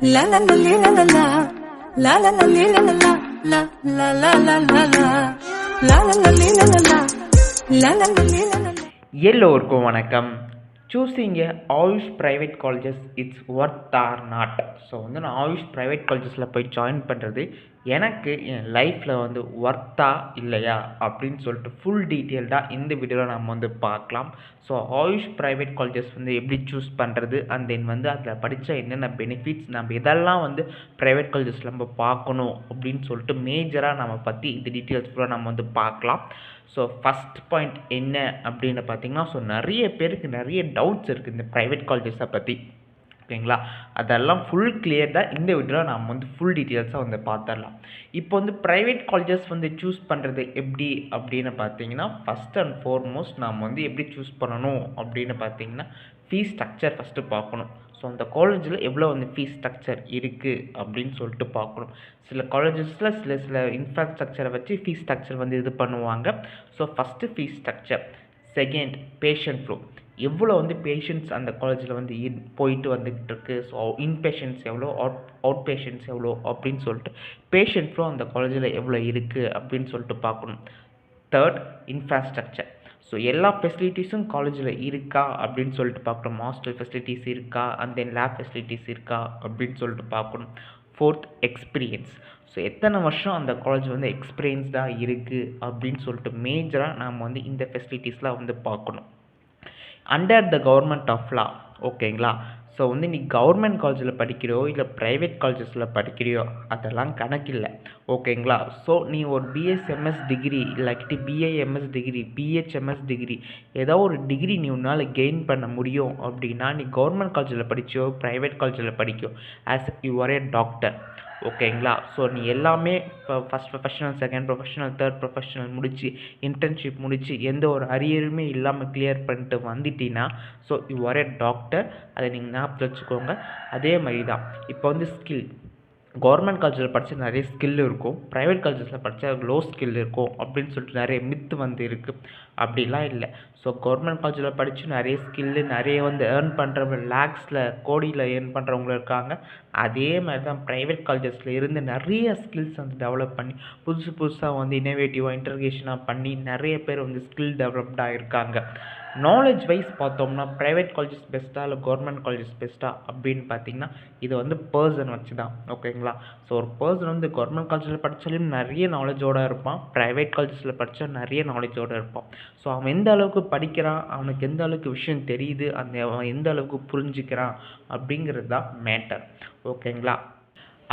La la la li, la la la la la la li, la la la la la la la la la la la li, la la la la la li, la la la. எல்லோருக்கும் வணக்கம். Choosing a Ayush private colleges it's worth or not. So வந்து நான் AYUSH private காலேஜஸில் போய் join பண்ணுறது எனக்கு என் லைஃப்பில் வந்து ஒர்த்தா இல்லையா அப்படின்னு சொல்லிட்டு ஃபுல் டீட்டெயில்டாக இந்த வீடியோவில் நம்ம வந்து பார்க்கலாம். ஸோ ஆயுஷ் ப்ரைவேட் காலேஜஸ் வந்து எப்படி சூஸ் பண்ணுறது அண்ட் தென் வந்து அதில் படித்தா என்னென்ன பெனிஃபிட்ஸ், நம்ம இதெல்லாம் வந்து ப்ரைவேட் காலேஜஸில் நம்ம பார்க்கணும் அப்படின்னு சொல்லிட்டு மேஜராக நம்ம பற்றி இந்த டீட்டெயில்ஸ் ஃபுல்லாக நம்ம வந்து பார்க்கலாம். ஸோ ஃபஸ்ட் பாயிண்ட் என்ன அப்படின்னு பார்த்தீங்கன்னா, ஸோ நிறைய பேருக்கு நிறைய டவுட்ஸ் இருக்குது இந்த ப்ரைவேட் காலேஜஸை பற்றி. ஓகேங்களா, அதெல்லாம் ஃபுல் கிளியர்டாக இந்த வீடியோவில் நாம் வந்து ஃபுல் டீட்டெயில்ஸாக வந்து பார்த்துடலாம். இப்போ வந்து ப்ரைவேட் காலேஜஸ் வந்து சூஸ் பண்ணுறது எப்படி அப்படின்னு பார்த்தீங்கன்னா, ஃபஸ்ட் அண்ட் ஃபார்மோஸ்ட் நாம் வந்து எப்படி சூஸ் பண்ணணும் அப்படின்னு பார்த்தீங்கன்னா, ஃபீஸ் ஸ்ட்ரக்சர் ஃபஸ்ட்டு பார்க்கணும். ஸோ அந்த காலேஜில் எவ்வளோ வந்து ஃபீஸ் ஸ்ட்ரக்சர் இருக்குது அப்படின்னு சொல்லிட்டு பார்க்கணும். சில காலேஜஸில் சில இன்ஃப்ராஸ்ட்ரக்சரை வச்சு ஃபீஸ் ஸ்ட்ரக்சர் வந்து இது பண்ணுவாங்க. So first fees structure. Second, patient flow. எவ்வளோ வந்து பேஷண்ட்ஸ் அந்த காலேஜில் வந்து போயிட்டு வந்துக்கிட்டு இருக்குது. ஸோ இன்பேஷண்ட்ஸ் எவ்வளோ, அவுட் பேஷண்ட்ஸ் எவ்வளோ அப்படின்னு சொல்லிட்டு பேஷண்ட் ஃப்ளோ அந்த காலேஜில் எவ்வளோ இருக்குது அப்படின்னு சொல்லிட்டு பார்க்கணும். Third, infrastructure. ஸோ எல்லா ஃபெசிலிட்டிஸும் காலேஜில் இருக்கா அப்படின்னு சொல்லிட்டு பார்க்கணும். ஹாஸ்டல் ஃபெசிலிட்டிஸ் இருக்கா, அண்ட் தென் லேப் ஃபெசிலிட்டிஸ் இருக்கா அப்படின்னு சொல்லிட்டு பார்க்கணும். Fourth, experience. ஸோ எத்தனை வருஷம் அந்த காலேஜ் வந்து எக்ஸ்பீரியன்ஸ்டாக இருக்குது அப்படின்னு சொல்லிட்டு மேஜராக நாம் வந்து இந்த ஃபெசிலிட்டிஸ்லாம் வந்து பார்க்கணும். Under the government of law. ஓகேங்களா, ஸோ வந்து நீ கவர்மெண்ட் காலேஜில் படிக்கிறியோ இல்லை ப்ரைவேட் காலேஜஸில் படிக்கிறியோ அதெல்லாம் கணக்கில்லை. ஓகேங்களா, ஸோ நீ ஒரு பிஎஸ்எம்எஸ் டிகிரி இல்லாட்டி பிஏஎம்எஸ் டிகிரி, பிஹெச்எம்எஸ் டிகிரி, ஏதோ ஒரு டிகிரி நீ உன்னால் கெயின் பண்ண முடியும் அப்படின்னா நீ கவர்மெண்ட் காலேஜில் படிச்சியோ ப்ரைவேட் காலேஜில் படிக்கோ as you are a doctor. ஓகேங்களா, ஸோ நீ எல்லாமே இப்போ first professional, second professional, third professional முடித்து இன்டர்ன்ஷிப் முடித்து எந்த ஒரு அரியருமே இல்லாமல் கிளியர் பண்ணிட்டு வந்துட்டீங்கன்னா so you are a doctor. அதை நீங்கள் ஞாபகத்தில் வச்சுக்கோங்க. அதே மாதிரி தான் இப்போ வந்து ஸ்கில். கவர்மெண்ட் காலேஜில் படித்தா நிறைய ஸ்கில் இருக்கும், ப்ரைவேட் காலேஜஸில் படித்தா லோ ஸ்கில் இருக்கும் அப்படின்னு சொல்லிட்டு நிறைய மித்து வந்து இருக்குது. அப்படிலாம் இல்லை. ஸோ கவர்மெண்ட் காலேஜில் படித்து நிறைய ஸ்கில்லு, நிறைய வந்து ஏர்ன் பண்ணுறவங்க லேக்ஸில் கோடியில் ஏர்ன் பண்ணுறவங்களும் இருக்காங்க. அதே மாதிரி தான் ப்ரைவேட் காலேஜஸில் இருந்து நிறைய ஸ்கில்ஸ் வந்து டெவலப் பண்ணி புதுசாக வந்து இன்னோவேட்டிவாக இன்டர்கேஷனாக பண்ணி நிறைய பேர் வந்து ஸ்கில் டெவலப்டாக இருக்காங்க. நாலேஜ் வைஸ் பார்த்தோம்னா ப்ரைவேட் காலேஜஸ் பெஸ்ட்டாக இல்லை கவர்மெண்ட் காலேஜஸ் பெஸ்ட்டாக அப்படின்னு பார்த்தீங்கன்னா இது வந்து பர்சன் வச்சு தான். ஓகேங்களா, ஸோ ஒரு பர்சன் வந்து கவர்மெண்ட் காலேஜில் படித்தாலும் நிறைய நாலேஜோடு இருப்பான், ப்ரைவேட் காலேஜஸில் படித்தா நிறைய நாலேஜோடு இருப்பான். ஸோ அவன் எந்த அளவுக்கு படிக்கிறான், அவனுக்கு எந்த அளவுக்கு விஷயம் தெரியுது, அவன் எந்த அளவுக்கு புரிஞ்சுக்கிறான் அப்படிங்கிறது தான் மேட்டர். ஓகேங்களா,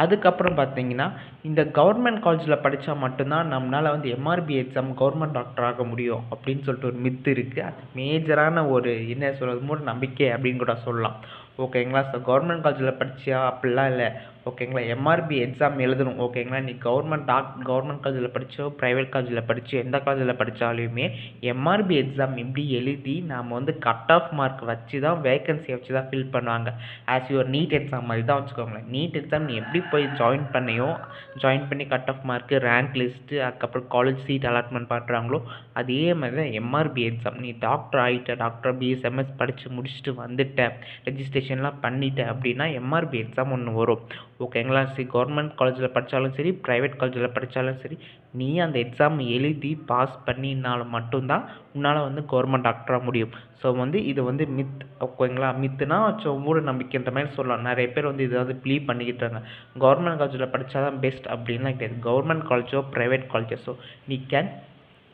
அதுக்கப்புறம் பார்த்தீங்கன்னா இந்த கவர்மெண்ட் காலேஜில் படித்தா மட்டும்தான் நம்மளால் வந்து எம்ஆர்பி எக்ஸாம் கவர்மெண்ட் டாக்டர் ஆக முடியும் அப்படின்னு சொல்லிட்டு ஒரு மித்து இருக்குது. அது மேஜரான ஒரு என்ன சொல்கிறது மூட நம்பிக்கை அப்படின்னு கூட சொல்லலாம். ஓகேங்களா, ஸோ கவர்மெண்ட் காலேஜில் படித்தா அப்படிலாம் இல்லை. ஓகேங்களா, எம்ஆர்பி எக்ஸாம் எழுதணும். ஓகேங்களா, நீ கவர்மெண்ட் காலேஜில் படித்தோ ப்ரைவேட் காலேஜில் படித்தோ எந்த காலேஜில் படித்தாலுமே எம்ஆர்பி எக்ஸாம் எப்படி எழுதி நாம் வந்து கட் ஆஃப் மார்க் வச்சு தான் வேகன்சியை வச்சு தான் ஃபில் பண்ணுவாங்க. ஆஸ் யுவர் நீட் எக்ஸாம் மாதிரி தான் வச்சுக்கோங்களேன். நீட் எக்ஸாம் நீ எப்படி போய் ஜாயின் பண்ணி cut off mark, rank list, அதுக்கப்புறம் காலேஜ் சீட் அலாட்மெண்ட் பண்ணுறாங்களோ அதே மாதிரி தான் எம்ஆர்பி எக்ஸாம். நீ டாக்டர் ஆகிட்ட, டாக்டர் பிஎஸ்எம்எஸ் படித்து முடிச்சுட்டு வந்துட்ட, ரெஜிஸ்ட்ரேஷன்லாம் பண்ணிட்ட அப்படின்னா எம்ஆர்பி எக்ஸாம் ஒன்று வரும். ஓகேங்களா, சரி கவர்மெண்ட் காலேஜில் படித்தாலும் சரி ப்ரைவேட் காலேஜில் படித்தாலும் சரி நீ அந்த எக்ஸாம் எழுதி பாஸ் பண்ணினாலும் மட்டும்தான் உன்னால் வந்து கவர்மெண்ட் டாக்டராக முடியும். ஸோ வந்து இது வந்து மித். ஓகேங்களா, மித்துனா மூட நம்பிக்கைன்ற மாதிரி சொல்லலாம். நிறைய பேர் வந்து இதை வந்து பிலீவ் பண்ணிக்கிட்டாங்க. கவர்மெண்ட் காலேஜில் படித்தா தான் பெஸ்ட் அப்படின்லாம் கிடையாது. கவர்மெண்ட் காலேஜோ ப்ரைவேட் காலேஜஸோ நீ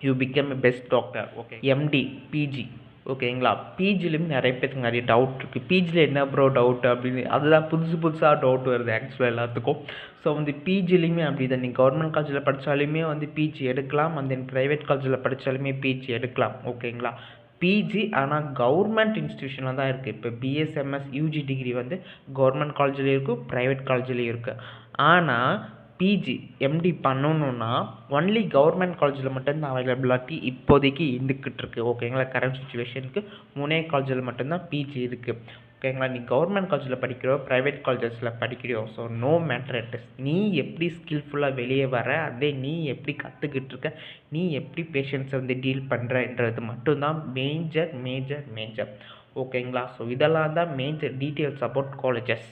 you become a best doctor. Okay, MD, PG. ஓகேங்களா, பிஜிலையும் நிறைய பேருக்கு நிறைய டவுட் இருக்குது. பிஜியில் என்ன ப்ரோ டவுட் அப்படின்னு, அதுதான் புதுசாக டவுட் வருது ஆக்சுவலாக எல்லாத்துக்கும். ஸோ வந்து பிஜிலையுமே அப்படி தான். நீங்கள் கவர்மெண்ட் காலேஜில் படித்தாலுமே வந்து பிஜி எடுக்கலாம், அண்ட் தென் ப்ரைவேட் காலேஜில் படித்தாலுமே பிஜி எடுக்கலாம். ஓகேங்களா, பிஜி ஆனால் கவர்மெண்ட் இன்ஸ்டியூஷனில் தான் இருக்குது. இப்போ பிஎஸ்எம்எஸ் யூஜி டிகிரி வந்து கவர்மெண்ட் காலேஜ்லேயும் இருக்குது, ப்ரைவேட் காலேஜ்லேயும் இருக்குது. ஆனால் பிஜி எம்டி பண்ணணுன்னா ஒன்லி கவர்மெண்ட் காலேஜில் மட்டும்தான் அவைலபிலிட்டி இப்போதைக்கு இருந்துக்கிட்டு இருக்குது. ஓகேங்களா, கரண்ட் சுச்சுவேஷனுக்கு 3 காலேஜில் மட்டும்தான் பிஜி இருக்குது. ஓகேங்களா, நீ கவர்மெண்ட் காலேஜில் படிக்கிறோ ப்ரைவேட் காலேஜஸில் படிக்கிறியோ so no matter it is. நீ எப்படி ஸ்கில்ஃபுல்லாக வெளியே வர, அதே நீ எப்படி கற்றுக்கிட்டு இருக்க, நீ எப்படி பேஷண்ட்ஸை வந்து டீல் பண்ணுறன்றது மட்டும்தான் மேஜர். ஓகேங்களா, ஸோ இதெல்லாம் தான் மேஜர் டீட்டெயில்ஸ் அபவுட் காலேஜஸ்.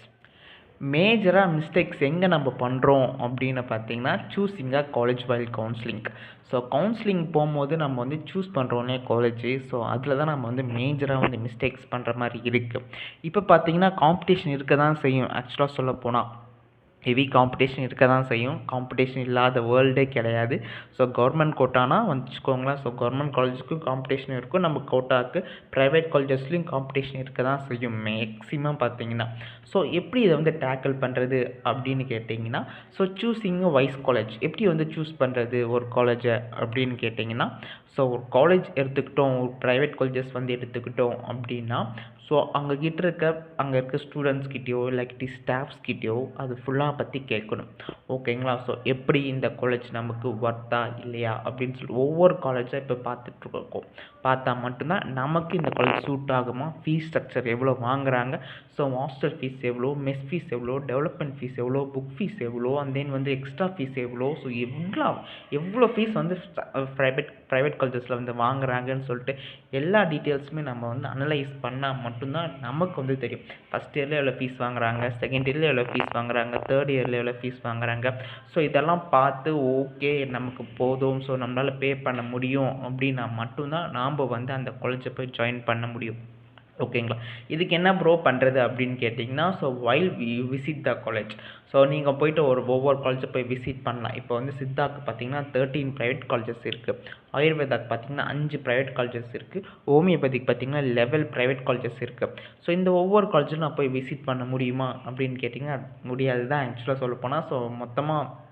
மேஜராக மிஸ்டேக்ஸ் எங்கே நம்ம பண்ணுறோம் அப்படின்னு பார்த்தீங்கன்னா, choosing a college while counselling. So counselling போகும்போது நம்ம வந்து சூஸ் பண்ணுறோன்னே காலேஜு. ஸோ அதில் தான் நம்ம வந்து மேஜராக வந்து மிஸ்டேக்ஸ் பண்ணுற மாதிரி இருக்குது. இப்போ பார்த்தீங்கன்னா காம்படிஷன் இருக்க தான் செய்யும். ஆக்சுவலாக சொல்லப்போனால் ஹெவி காம்படிஷன் இருக்க தான் செய்யும். காம்படிஷன் இல்லாத வேர்ல்டே கிடையாது. ஸோ கவர்மெண்ட் கோட்டானா வச்சுக்கோங்களேன். ஸோ கவர்மெண்ட் காலேஜுக்கும் காம்படிஷன் இருக்கும். நம்ம கோட்டாவுக்கு ப்ரைவேட் காலேஜஸ்லேயும் காம்படிஷன் இருக்க தான் செய்யும் மேக்ஸிமம் பார்த்தீங்கன்னா. ஸோ எப்படி இதை வந்து டேக்கிள் பண்ணுறது அப்படின்னு கேட்டிங்கன்னா, ஸோ சூஸிங் வைஸ் காலேஜ் எப்படி வந்து சூஸ் பண்ணுறது ஒரு காலேஜை அப்படின்னு கேட்டிங்கன்னா, ஸோ ஒரு காலேஜ் எடுத்துக்கிட்டோம், ஒரு ப்ரைவேட் காலேஜஸ் வந்து எடுத்துக்கிட்டோம் அப்படின்னா, ஸோ அங்கே இருக்க ஸ்டூடெண்ட்ஸ்கிட்டயோ இல்லாட்டி ஸ்டாஃப்ஸ்கிட்டயோ அது ஃபுல்லாக பற்றி கேட்கணும். ஓகேங்களா? ஸோ எப்படி இந்த காலேஜ் நமக்கு ஒர்த்தா இல்லையா அப்படின்னு சொல்லிட்டு ஒவ்வொரு காலேஜாக இப்போ பார்த்துட்ருக்கோம். பார்த்தா மட்டும்தான் நமக்கு இந்த காலேஜ் சூட் ஆகுமா, ஃபீஸ் ஸ்ட்ரக்சர் எவ்வளோ வாங்குறாங்க, ஸோ ஹாஸ்டல் ஃபீஸ் எவ்வளோ, மெஸ் ஃபீஸ் எவ்வளோ, டெவலப்மெண்ட் ஃபீஸ் எவ்வளோ, புக் ஃபீஸ் எவ்வளோ, அண்ட் தென் வந்து எக்ஸ்ட்ரா ஃபீஸ் எவ்வளோ, ஸோ எவ்வளோ ஃபீஸ் வந்து ப்ரைவேட் காலேஜஸில் வந்து வாங்குறாங்கன்னு சொல்லிட்டு எல்லா டீட்டெயில்ஸுமே நம்ம வந்து அனலைஸ் பண்ணால் மட்டும்தான் நமக்கு வந்து தெரியும். ஃபஸ்ட் இயரில் எவ்வளோ ஃபீஸ் வாங்குறாங்க, செகண்ட் இயரில் எவ்வளோ ஃபீஸ் வாங்குறாங்க, தேர்ட் இயரில் எவ்வளோ ஃபீஸ் வாங்குறாங்க. ஸோ இதெல்லாம் பார்த்து ஓகே நமக்கு போதும், ஸோ நம்மளால் பே பண்ண முடியும் அப்படின்னா மட்டும்தான் நாம் வந்து அந்த காலேஜை போய் ஜாயின் பண்ண முடியும். ஓகேங்களா? இதுக்கு என்ன ப்ரோ பண்ணுறது அப்படின்னு கேட்டிங்கன்னா, so while you visit the college, so நீங்கள் போய்ட்டு ஒவ்வொரு காலேஜை போய் விசிட் பண்ணலாம். இப்போ வந்து சித்தாக்கு பார்த்தீங்கன்னா 13 ப்ரைவேட் காலேஜஸ் இருக்குது. ஆயுர்வேதாக்கு பார்த்தீங்கன்னா 5 ப்ரைவேட் காலேஜஸ் இருக்குது. ஹோமியோபதிக்கு பார்த்தீங்கன்னா 11 ப்ரைவேட் காலேஜஸ் இருக்குது. ஸோ இந்த ஒவ்வொரு காலேஜும் நான் போய் விசிட் பண்ண முடியுமா அப்படின்னு கேட்டிங்கன்னா முடியாது தான் ஆக்சுவலாக சொல்லப்போனால். ஸோ மொத்தமாக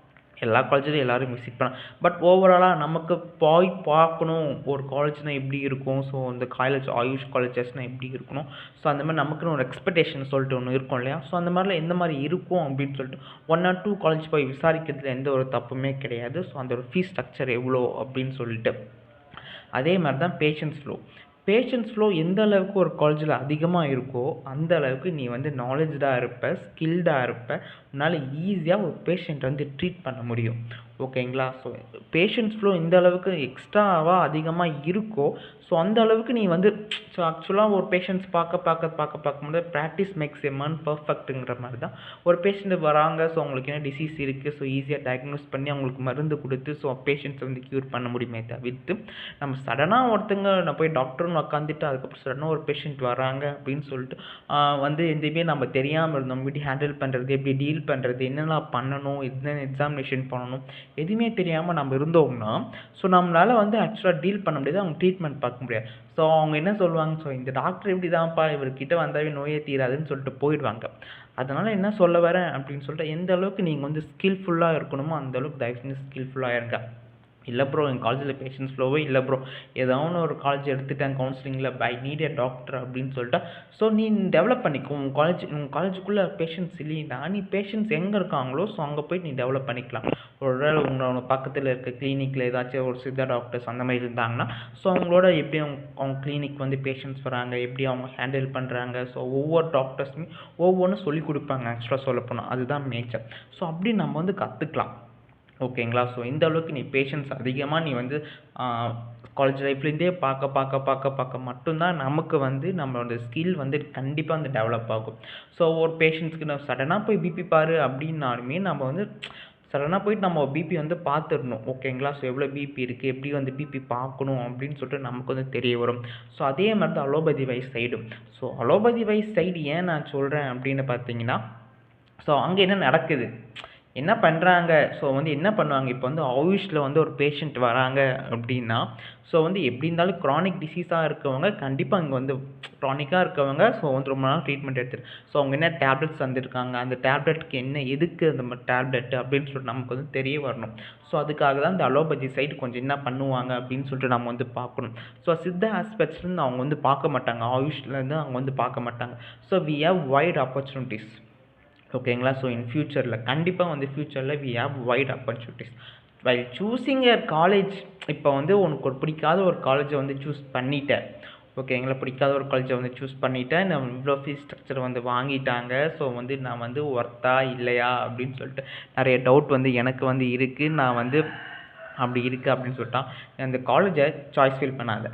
எல்லா காலேஜ்லையும் எல்லோரும் விசிட் பண்ணலாம். பட் ஓவராலாக நமக்கு போய் பார்க்கணும் ஒரு காலேஜ்னால் எப்படி இருக்கும், ஸோ இந்த காலேஜ் ஆயுஷ் காலேஜஸ்னால் எப்படி இருக்கணும், ஸோ அந்த மாதிரி நமக்குன்னு ஒரு எக்ஸ்பெக்டேஷன் சொல்லிட்டு ஒன்று இருக்கும் இல்லையா. ஸோ அந்த மாதிரிலாம் எந்த மாதிரி இருக்கும் அப்படின்னு சொல்லிட்டு 1 or 2 காலேஜ் போய் விசாரிக்கிறதுல எந்த ஒரு தப்புமே கிடையாது. ஸோ அந்த ஒரு ஃபீஸ் ஸ்ட்ரக்சர் எவ்வளோ அப்படின்னு சொல்லிட்டு அதே மாதிரி தான் பேஷன்ஸ் ஃப்ளோ எந்த அளவுக்கு ஒரு காலேஜில் அதிகமாக இருக்கோ அந்த அளவுக்கு நீ வந்து நாலேஜ்டாக இருப்ப, ஸ்கில்டாக இருப்ப, உன்னால் ஈஸியாக ஒரு பேஷண்ட்டை வந்து ட்ரீட் பண்ண முடியும். ஓகேங்களா? ஸோ பேஷன்ஸ் ஃப்ளோ எந்த அளவுக்கு எக்ஸ்ட்ராவாக அதிகமாக இருக்கோ ஸோ அந்த அளவுக்கு நீ வந்து ஸோ ஆக்சுவலாக ஒரு பேஷண்ட்ஸ் பார்க்கும்போது ப்ராக்டிஸ் மேக்ஸ் எ மேன் பர்ஃபெக்ட்டுங்கிற மாதிரி தான். ஒரு பேஷண்ட்டு வராங்க, ஸோ அவங்களுக்கு என்ன டிசீஸ் இருக்குது, ஸோ ஈஸியாக டயக்னோஸ் பண்ணி அவங்களுக்கு மருந்து கொடுத்து ஸோ பேஷண்ட்ஸை வந்து க்யூர் பண்ண முடியுமே தவிர்த்து நம்ம சடனாக ஒருத்தங்க நான் போய் டாக்டர்னு உட்காந்துட்டு அதுக்கப்புறம் சடனாக ஒரு பேஷண்ட் வராங்க அப்படின்னு சொல்லிட்டு வந்து எதுவுமே நம்ம தெரியாமல் இருந்தோம். எப்படி ஹேண்டில் பண்ணுறது, எப்படி டீல் பண்ணுறது, என்னெல்லாம் பண்ணணும், என்ன எக்ஸாமினேஷன் பண்ணணும், எதுவுமே தெரியாமல் நம்ம இருந்தோம்னா ஸோ நம்மளால் வந்து ஆக்சுவலாக டீல் பண்ண முடியாது, அவங்க ட்ரீட்மெண்ட் பார்க்க முடியாது. ஸோ அவங்க என்ன சொல்லுவாங்க, ஸோ இந்த டாக்டர் இப்படி தான்ப்பா, இவர்கிட்ட வந்தாவே நோயே தீராதுன்னு சொல்லிட்டு போயிடுவாங்க. அதனால் என்ன சொல்ல வரேன் அப்படின்னு சொல்லிட்டு எந்த அளவுக்கு நீங்கள் வந்து ஸ்கில்ஃபுல்லாக இருக்கணுமோ அந்த அளவுக்கு தயவு செஞ்சு ஸ்கில்ஃபுல்லாக இருங்க. இல்லை ப்ரோ என் காலேஜில் பேஷன்ஸ் ஃப்ளோவே இல்லை ப்ரோ, ஏதோ ஒரு காலேஜ் எடுத்துட்டேன் கவுன்சிலிங்கில் ஐ நீட் எ டாக்டர் அப்படின்னு சொல்லிட்டா ஸோ நீ டெவலப் பண்ணிக்கோ. உங்கள் காலேஜுக்குள்ளே பேஷன்ஸ் இல்லைன்னா நீ பேஷன்ஸ் எங்கே இருக்காங்களோ ஸோ அங்கே போய்ட்டு நீ டெவலப் பண்ணிக்கலாம். ஒரு வேளை உங்களோட பக்கத்தில் இருக்க கிளினிக்கில் ஏதாச்சும் ஒரு சித்தா டாக்டர்ஸ் அந்த மாதிரி இருந்தாங்கன்னா ஸோ அவங்களோட எப்படி அவங்க கிளினிக் வந்து பேஷண்ட்ஸ் வராங்க, எப்படி அவங்க ஹேண்டில் பண்ணுறாங்க, ஸோ ஒவ்வொரு டாக்டர்ஸுமே ஒவ்வொன்றும் சொல்லிக் கொடுப்பாங்க ஆக்சுவலாக சொல்லப்போனால். அதுதான் மேஜர். ஸோ அப்படி நம்ம வந்து கற்றுக்கலாம். ஓகேங்களா? ஸோ இந்த அளவுக்கு நீ பேஷன்ஸ் அதிகமாக நீ வந்து காலேஜ் லைஃப்லேருந்தே பார்க்க மட்டும்தான் நமக்கு வந்து நம்மளோட ஸ்கில் வந்து கண்டிப்பாக வந்து டெவலப் ஆகும். ஸோ ஒரு பேஷண்ட்ஸ்க்கு நான் சடனாக போய் பிபி பாரு அப்படின்னாலுமே நம்ம வந்து சடனாக போயிட்டு நம்ம பிபி வந்து பார்த்துடணும். ஓகேங்களா? ஸோ எவ்வளோ பிபி இருக்குது, எப்படி வந்து பிபி பார்க்கணும் அப்படின்னு சொல்லிட்டு நமக்கு வந்து தெரிய வரும். ஸோ அதே மாதிரி தான் அலோபதி வைஸ் சைடும். ஸோ அலோபதி வைஸ் சைடு ஏன் நான் சொல்கிறேன் அப்படின்னு பார்த்தீங்கன்னா, ஸோ அங்கே என்ன நடக்குது, என்ன பண்ணுறாங்க, ஸோ வந்து என்ன பண்ணுவாங்க, இப்போ வந்து ஆயுஷில் வந்து ஒரு பேஷண்ட் வராங்க அப்படின்னா ஸோ வந்து எப்படி இருந்தாலும் க்ரானிக் டிசீஸாக இருக்கவங்க கண்டிப்பாக இங்கே வந்து க்ரானிக்காக இருக்கவங்க ஸோ வந்து ரொம்ப நாள் ட்ரீட்மெண்ட் எடுத்துரு ஸோ அவங்க என்ன டேப்லெட்ஸ் தந்துருக்காங்க, அந்த டேப்லெட்டுக்கு என்ன எதுக்கு அந்த டேப்லெட்டு அப்படின்னு சொல்லிட்டு நமக்கு வந்து தெரிய வரணும். ஸோ அதுக்காக தான் இந்த அலோபதி சைடு கொஞ்சம் என்ன பண்ணுவாங்க அப்படின்னு சொல்லிட்டு நம்ம வந்து பார்க்கணும். ஸோ சித்த ஆஸ்பெக்ட்ஸ்லேருந்து அவங்க வந்து பார்க்க மாட்டாங்க, ஆயுஷ்லேருந்து அவங்க வந்து பார்க்க மாட்டாங்க. So we have wide opportunities. ஓகேங்களா? ஸோ இன் ஃப்யூச்சரில் கண்டிப்பாக வந்து ஃப்யூச்சரில் we have wide opportunities while choosing a college. இப்போ வந்து உனக்கு ஒரு பிடிக்காத ஒரு காலேஜை வந்து சூஸ் பண்ணிட்டேன். ஓகேங்களா? பிடிக்காத ஒரு காலேஜை வந்து சூஸ் பண்ணிவிட்டேன், நான் இவ்வளோ ஃபீஸ் ஸ்ட்ரக்சர் வந்து வாங்கிட்டாங்க, ஸோ வந்து நான் வந்து ஒர்த்தா இல்லையா அப்படின்னு சொல்லிட்டு நிறைய டவுட் வந்து எனக்கு வந்து இருக்குது. நான் வந்து அப்படி இருக்குது அப்படின்னு சொல்லிட்டான் அந்த காலேஜை சாய்ஸ் ஃபீல் பண்ணாத.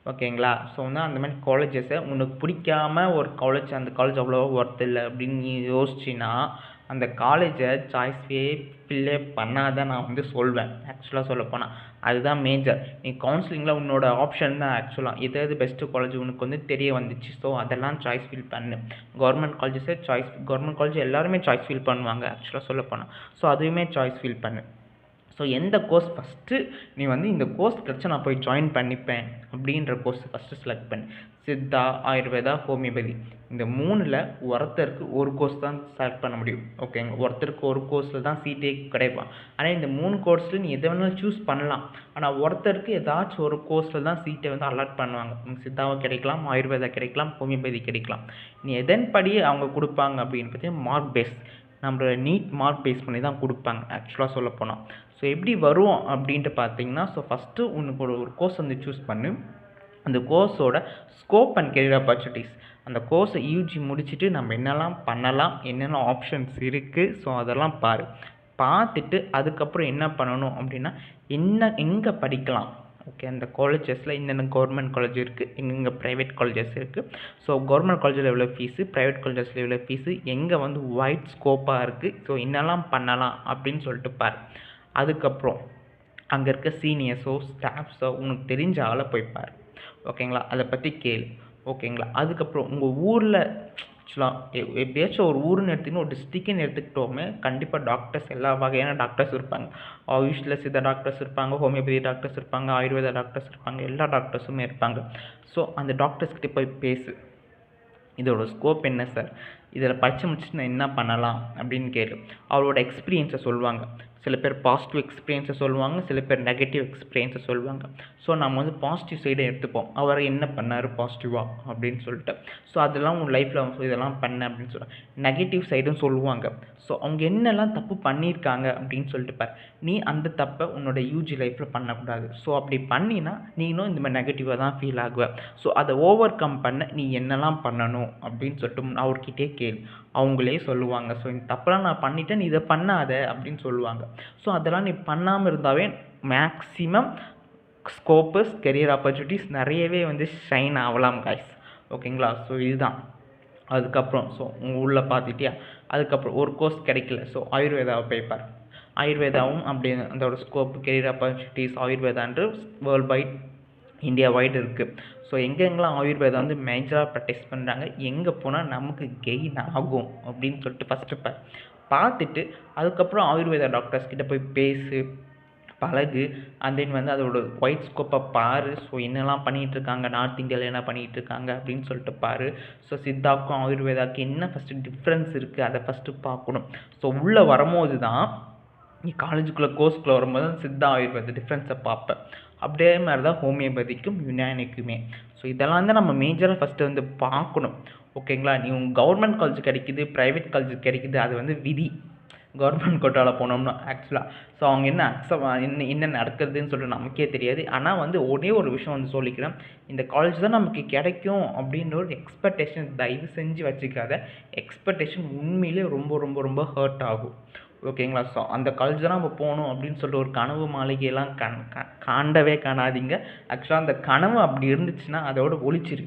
ஓகேங்களா? ஸோ வந்து அந்த மாதிரி காலேஜஸை உனக்கு பிடிக்காம ஒரு காலேஜ் அந்த காலேஜ் அவ்வளோவா ஒர்த் இல்லை அப்படின்னு நீ யோசிச்சின்னா அந்த காலேஜை சாய்ஸே ஃபில்லே பண்ணாதான் நான் வந்து சொல்வேன். ஆக்சுவலாக சொல்லப்போனால் அதுதான் மேஜர். நீ கவுன்சிலிங்கில் உன்னோட ஆப்ஷன் தான் ஆக்சுவலாக எது எது பெஸ்ட்டு காலேஜ் உனக்கு வந்து தெரிய வந்துச்சு. ஸோ அதெல்லாம் சாய்ஸ் ஃபில் பண்ணு. கவர்மெண்ட் காலேஜஸை கவர்மெண்ட் காலேஜ் எல்லாருமே சாய்ஸ் ஃபில் பண்ணுவாங்க ஆக்சுவலாக சொல்லப்போனால். ஸோ அதுவுமே சாய்ஸ் ஃபில் பண்ணு. ஸோ எந்த கோர்ஸ் ஃபஸ்ட்டு நீ வந்து இந்த கோர்ஸ் கிடச்சா நான் போய் ஜாயின் பண்ணிப்பேன் அப்படின்ற கோர்ஸ் ஃபஸ்ட்டு செலக்ட் பண்ணு. சித்தா, ஆயுர்வேதா, ஹோமியோபதி இந்த 3ல் ஒருத்தருக்கு ஒரு கோர்ஸ் தான் செலக்ட் பண்ண முடியும். ஓகேங்க, ஒருத்தருக்கு ஒரு கோர்ஸில் தான் சீட்டே கிடைப்பான். ஆனால் இந்த 3 கோர்ஸில் நீ எதை வேணாலும் சூஸ் பண்ணலாம். ஆனால் ஒருத்தருக்கு ஏதாச்சும் ஒரு கோர்ஸில் தான் சீட்டை வந்து அலாட் பண்ணுவாங்க. சித்தாவை கிடைக்கலாம், ஆயுர்வேதா கிடைக்கலாம், ஹோமியோபதி கிடைக்கலாம். நீ எதன்படி அவங்க கொடுப்பாங்க அப்படின்னு பார்த்தீங்கன்னா மார்க் பேஸ், நம்மளோட நீட் மார்க் பேஸ் பண்ணி தான் கொடுப்பாங்க ஆக்சுவலாக சொல்லப்போனால். ஸோ எப்படி வரும் அப்படின்ட்டு பார்த்தீங்கன்னா, ஸோ ஃபஸ்ட்டு உனக்கு ஒரு கோர்ஸ் வந்து சூஸ் பண்ணு. அந்த கோர்ஸோட ஸ்கோப் அண்ட் கெரியர் ஆப்பர்ச்சுனிட்டிஸ், அந்த கோர்ஸை யூஜி முடிச்சுட்டு நம்ம என்னெல்லாம் பண்ணலாம், என்னென்ன ஆப்ஷன்ஸ் இருக்குது, ஸோ அதெல்லாம் பாரு. பார்த்துட்டு அதுக்கப்புறம் என்ன பண்ணணும் அப்படின்னா எங்கே படிக்கலாம். ஓகே, அந்த காலேஜஸில் என்னென்ன கவர்மெண்ட் காலேஜ் இருக்குது, எங்கெங்கே ப்ரைவேட் காலேஜஸ் இருக்குது. ஸோ கவர்மெண்ட் காலேஜில் எவ்வளோ ஃபீஸு, ப்ரைவேட் காலேஜஸில் எவ்வளோ ஃபீஸு, எங்கே வந்து வைட் ஸ்கோப்பாக இருக்குது, ஸோ என்னெல்லாம் பண்ணலாம் அப்படின்னு சொல்லிட்டு பாரு. அதுக்கப்புறம் அங்கே இருக்க சீனியர்ஸோ ஸ்டாஃப்ஸோ உனக்கு தெரிஞ்ச ஆளை போய் பாரு. ஓகேங்களா, அதை பற்றி கேளு. ஓகேங்களா, அதுக்கப்புறம் உங்கள் ஊரில் ஆக்சுவலாக எப்படியாச்சும் ஒரு ஊருன்னு எடுத்துக்கின்னு ஒரு டிஸ்ட்ரிக்ட்னு எடுத்துக்கிட்டோமே கண்டிப்பாக டாக்டர்ஸ் எல்லா வகையான டாக்டர்ஸ் இருப்பாங்க. ஆயுஷில் சித்த டாக்டர்ஸ் இருப்பாங்க, ஹோமியோபதி டாக்டர்ஸ் இருப்பாங்க, ஆயுர்வேதா டாக்டர்ஸ் இருப்பாங்க, எல்லா டாக்டர்ஸுமே இருப்பாங்க. ஸோ அந்த டாக்டர்ஸ்கிட்ட போய் பேசு. இதோட ஸ்கோப் என்ன சார், இதில் படித்து முடிச்சுட்டு நான் என்ன பண்ணலாம் அப்படின்னு கேளு. அவரோட எக்ஸ்பீரியன்ஸை சொல்லுவாங்க. சில பேர் பாசிட்டிவ் எக்ஸ்பீரியன்ஸை சொல்லுவாங்க, சில பேர் நெகட்டிவ் எக்ஸ்பீரியன்ஸை சொல்லுவாங்க. ஸோ நம்ம வந்து பாசிட்டிவ் சைடை எடுத்துப்போம். அவர் என்ன பண்ணார் பாசிட்டிவாக அப்படின்னு சொல்லிட்டு. ஸோ அதெல்லாம் உன் லைஃப்பில் இதெல்லாம் பண்ண அப்படின்னு சொல்லுவாங்க. நெகட்டிவ் சைடும் சொல்லுவாங்க. ஸோ அவங்க என்னெல்லாம் தப்பு பண்ணியிருக்காங்க அப்படின்னு சொல்லிட்டு பாரு. நீ அந்த தப்பை உன்னோட யூஜி லைஃப்பில் பண்ணக்கூடாது. ஸோ அப்படி பண்ணினா நீனும் இந்த மாதிரி நெகட்டிவாக தான் ஃபீல் ஆகுவேன். ஸோ அதை ஓவர் கம் பண்ண நீ என்னெல்லாம் பண்ணணும் அப்படின்னு சொல்லிட்டு அவர்கிட்டே கேளு. அவங்களே சொல்லுவாங்க. ஸோ இந்த தப்பெல்லாம் நான் பண்ணிட்டேன், நீ இதை பண்ணாத அப்படின்னு சொல்லுவாங்க. ஸோ அதெல்லாம் நீ பண்ணாமல் இருந்தாவே மேக்ஸிமம் ஸ்கோப்பஸ் கெரியர் ஆப்பர்ச்சுனிட்டிஸ் நிறையவே வந்து ஷைன் ஆகலாம் கைஸ். ஓகேங்களா, ஸோ இதுதான். அதுக்கப்புறம் ஸோ உங்கள் ஊரில் பார்த்துட்டியா, அதுக்கப்புறம் ஒரு கோர்ஸ் கிடைக்கல, ஸோ ஆயுர்வேதாவை போய்ப்பார். ஆயுர்வேதாவும் அப்படி அதோட ஸ்கோப் கெரியர் ஆப்பர்ச்சுனிட்டிஸ் ஆயுர்வேதான்ற வேர்ல்ட் வைட் இந்தியா வைடு இருக்குது. ஸோ எங்கெங்கெல்லாம் ஆயுர்வேதா வந்து மேஜராக ப்ராக்டிஸ் பண்ணுறாங்க, எங்கே போனால் நமக்கு கெயின் ஆகும் அப்படின்னு சொல்லிட்டு ஃபஸ்ட்டு பார்த்துட்டு அதுக்கப்புறம் ஆயுர்வேதா டாக்டர்ஸ் கிட்ட போய் பேசு, பழகு. அண்ட் தென் வந்து அதோட ஒயிட் ஸ்கோப்பை பாரு. ஸோ என்னெல்லாம் பண்ணிகிட்ருக்காங்க, நார்த் இந்தியாவில் என்ன பண்ணிகிட்ருக்காங்க அப்படின்னு சொல்லிட்டு பாரு. ஸோ சித்தாவுக்கும் ஆயுர்வேதாவுக்கும் என்ன ஃபஸ்ட்டு டிஃப்ரென்ஸ் இருக்குது அதை ஃபஸ்ட்டு பார்க்கணும். ஸோ உள்ளே வரும்போது தான் நீ காலேஜுக்குள்ளே கோர்ஸ்குள்ளே வரும்போது தான் சித்தா ஆயுர்வேத டிஃப்ரென்ஸை பார்ப்பேன். அப்படியே மாதிரி தான் ஹோமியோபதிக்கும் யுனானிக்குமே. ஸோ இதெல்லாம் தான் நம்ம மேஜராக ஃபஸ்ட்டு வந்து பார்க்கணும். ஓகேங்களா, நீ உங்கள் கவர்மெண்ட் காலேஜ் கிடைக்குது, ப்ரைவேட் காலேஜ் கிடைக்குது, அது வந்து விதி. கவர்மெண்ட் கோட்டாவில் போனோம்னா ஆக்சுவலாக ஸோ அவங்க என்ன என்ன நடக்குதுன்னு சொல்லிட்டு நமக்கே தெரியாது. ஆனால் வந்து ஒரே ஒரு விஷயம் வந்து சொல்லிக்கிறேன், இந்த காலேஜ் தான் நமக்கு கிடைக்கும் அப்படின்ற ஒரு எக்ஸ்பெக்டேஷன் தயவு செஞ்சு வச்சுக்காத. எக்ஸ்பெக்டேஷன் உண்மையிலே ரொம்ப ரொம்ப ரொம்ப ஹர்ட் ஆகும். ஓகேங்களா, ஸோ அந்த காலேஜ் தான் நம்ம போகணும் அப்படின்னு சொல்லிட்டு ஒரு கனவு மாளிகையெல்லாம் காண்டவே காணாதீங்க. ஆக்சுவலாக அந்த கனவு அப்படி இருந்துச்சுன்னா அதோட ஒழிச்சிரு.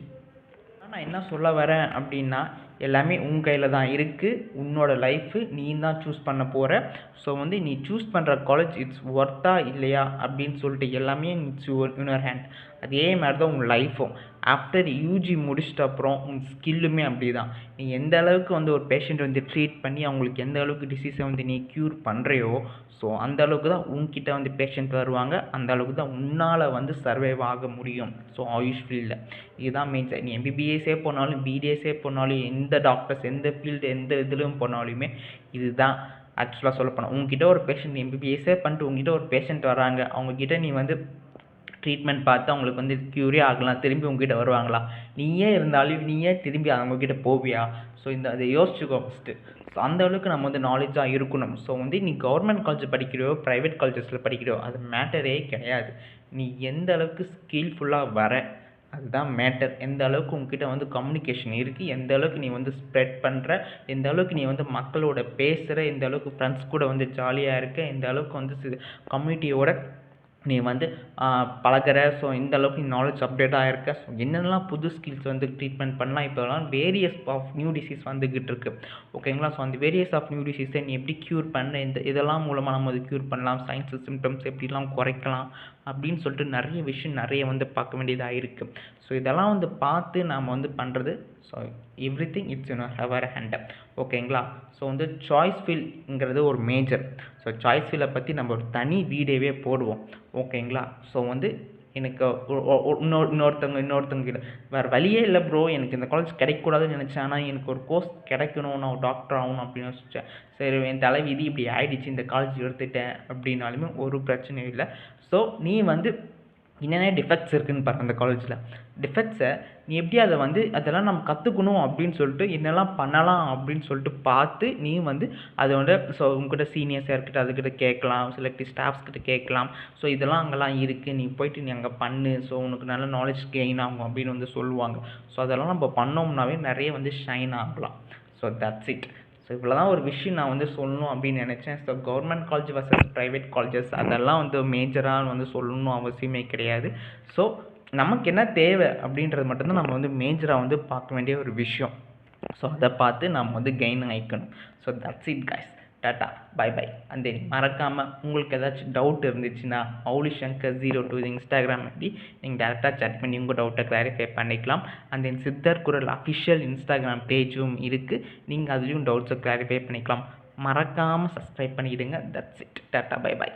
நான் என்ன சொல்ல வரேன் அப்படின்னா எல்லாமே உன் கையில் தான் இருக்குது. உன்னோட லைஃபு நீ தான் சூஸ் பண்ண போகிற. ஸோ வந்து நீ சூஸ் பண்ணுற காலேஜ் இட்ஸ் ஒர்த்தா இல்லையா அப்படின்னு சொல்லிட்டு எல்லாமே இட்ஸ் யுவர் ஹேண்ட். அதே மாதிரி தான் உங்கள் லைஃப்பும். ஆஃப்டர் யூஜி முடிச்சிட்ட அப்புறம் உங்கள் ஸ்கில்லுமே அப்படி தான். நீ எந்த அளவுக்கு வந்து ஒரு பேஷண்ட் வந்து ட்ரீட் பண்ணி அவங்களுக்கு எந்த அளவுக்கு டிசீஸை வந்து நீ க்யூர் பண்ணுறியோ, ஸோ அந்த அளவுக்கு தான் உங்ககிட்ட வந்து பேஷண்ட் வருவாங்க. அந்த அளவுக்கு தான் உன்னால் வந்து சர்வைவ் ஆக முடியும். ஸோ ஆயுஷ் ஃபீல்டில் இதுதான் மெயின். நீ எம்பிபிஎஸ்ஸே போனாலும் பிடிஎஸ்ஸே போனாலும் எந்த டாக்டர்ஸ் எந்த ஃபீல்டு எந்த இதுலையும் போனாலுமே இதுதான் ஆக்சுவலாக சொல்லப்போனால். உங்ககிட்ட ஒரு பேஷண்ட் எம்பிபிஎஸ்ஸே பண்ணிட்டு உங்ககிட்ட ஒரு பேஷண்ட் வராங்க, அவங்கக்கிட்ட நீ வந்து ட்ரீட்மெண்ட் பார்த்து அவங்களுக்கு வந்து க்யூரே ஆகலாம், திரும்பி உங்ககிட்ட வருவாங்களா? நீயே இருந்தாலும் நீயே திரும்பி அவங்கக்கிட்ட போவியா? ஸோ அதை யோசிச்சுக்கோ ஃபஸ்ட்டு. ஸோ அந்த அளவுக்கு நம்ம வந்து நாலேஜாக இருக்கணும். ஸோ வந்து நீ கவர்மெண்ட் காலேஜ் படிக்கிறியோ ப்ரைவேட் காலேஜஸில் படிக்கிறியோ அது மேட்டரே கிடையாது. நீ எந்த அளவுக்கு ஸ்கில்ஃபுல்லாக வர அதுதான் மேட்டர். எந்த அளவுக்கு உங்ககிட்ட வந்து கம்யூனிகேஷன் இருக்குது, எந்த அளவுக்கு நீ வந்து ஸ்ப்ரெட் பண்ணுற, எந்த அளவுக்கு நீ வந்து மக்களோட பேசுகிற, எந்த அளவுக்கு ஃப்ரெண்ட்ஸ் கூட வந்து ஜாலியாக இருக்க, எந்த அளவுக்கு வந்து கம்யூனிட்டியோட நீ வந்து பழகுற. ஸோ இந்த அளவுக்கு நீ நாலேஜ் அப்டேட் ஆகிருக்க. ஸோ என்னென்னலாம் புது ஸ்கில்ஸ் வந்து ட்ரீட்மெண்ட் பண்ணலாம். இப்போலாம் வேரியஸ் ஆஃப் நியூ டிசீஸ் வந்துக்கிட்டு இருக்கு. ஓகேங்களா? ஸோ அந்த வேரியஸ் ஆஃப் நியூ டிசீஸை நீ எப்படி க்யூர் பண்ண, இதெல்லாம் மூலமாக நம்ம அது க்யூர் பண்ணலாம். சயின்ஸ் சிம்டம்ஸ் எப்படிலாம் குறைக்கலாம் அப்படின்னு சொல்லிட்டு நிறைய விஷயம் வந்து பார்க்க வேண்டியதாக இருக்குது. ஸோ இதெல்லாம் வந்து பார்த்து நாம் வந்து பண்ணுறது. So every thing it's hour hand. ஓகேங்களா? ஸோ வந்து சாய்ஸ் ஃபீல்ங்கிறது ஒரு மேஜர். ஸோ சாய்ஸ் ஃபீலை பற்றி நம்ம ஒரு தனி வீடியோவே போடுவோம். ஓகேங்களா? ஸோ வந்து எனக்கு இன்னொருத்தவங்க கிட்ட வேறு வழியே இல்லை ப்ரோ, எனக்கு இந்த காலேஜ் கிடைக்கக்கூடாதுன்னு நினச்சேன். ஆனால் எனக்கு ஒரு கோர்ஸ் கிடைக்கணும், நான் ஒரு டாக்டர் ஆகணும் அப்படின்னு யோசித்தேன். சரி, என் தலைவிதி இப்படி ஆகிடுச்சு, இந்த காலேஜ் எடுத்துட்டேன் அப்படின்னாலுமே ஒரு பிரச்சனையும் இல்லை. ஸோ நீ வந்து என்னென்ன டிஃபெக்ட்ஸ் இருக்குதுன்னு பாரு அந்த காலேஜில். டிஃபெக்ட்ஸை நீ எப்படி அதை வந்து அதெல்லாம் நம்ம கற்றுக்கணும் அப்படின்னு சொல்லிட்டு என்னெல்லாம் பண்ணலாம் அப்படின்னு சொல்லிட்டு பார்த்து நீ வந்து அதை வந்து ஸோ உங்ககிட்ட சீனியர்ஸ் யார்கிட்ட அதுக்கிட்ட கேட்கலாம், செலக்டிவ் ஸ்டாஃப்ஸ்கிட்ட கேட்கலாம். ஸோ இதெல்லாம் அங்கெல்லாம் இருக்குது, நீ போயிட்டு நீ அங்கே பண்ணு, ஸோ உனக்கு நல்ல நாலேஜ் கெயின் ஆகும் அப்படின்னு வந்து சொல்லுவாங்க. ஸோ அதெல்லாம் நம்ம பண்ணோம்னாவே நிறைய வந்து ஷைன் ஆகலாம். So that's it. ஸோ இவ்வளோ தான் ஒரு விஷயம் நான் வந்து சொல்லணும் அப்படின்னு நினச்சேன். So government college versus private colleges அதெல்லாம் வந்து மேஜராக வந்து சொல்லணும் அவசியமே கிடையாது. ஸோ நமக்கு என்ன தேவை அப்படின்றது மட்டும்தான் நம்ம வந்து மேஜராக வந்து பார்க்க வேண்டிய ஒரு விஷயம். ஸோ அதை பார்த்து நம்ம வந்து கெயின் ஆகிக்கணும். So that's it guys. Tata, bye bye. And then மறக்காமல் உங்களுக்கு ஏதாச்சும் டவுட் இருந்துச்சுன்னா aulishankar02 இன்ஸ்டாகிராம் ஐடி நீங்கள் டேரெக்டாக சேட் பண்ணி உங்கள் டவுட்டை கிளாரிஃபை பண்ணிக்கலாம். அண்ட் தென் சித்தர் குரல் அஃபிஷியல் இன்ஸ்டாகிராம் பேஜும் இருக்குது, நீங்கள் அதுலேயும் டவுட்ஸை கிளாரிஃபை பண்ணிக்கலாம். மறக்காமல் சப்ஸ்கிரைப் பண்ணிவிடுங்க. That's it. டாட்டா, பை பை.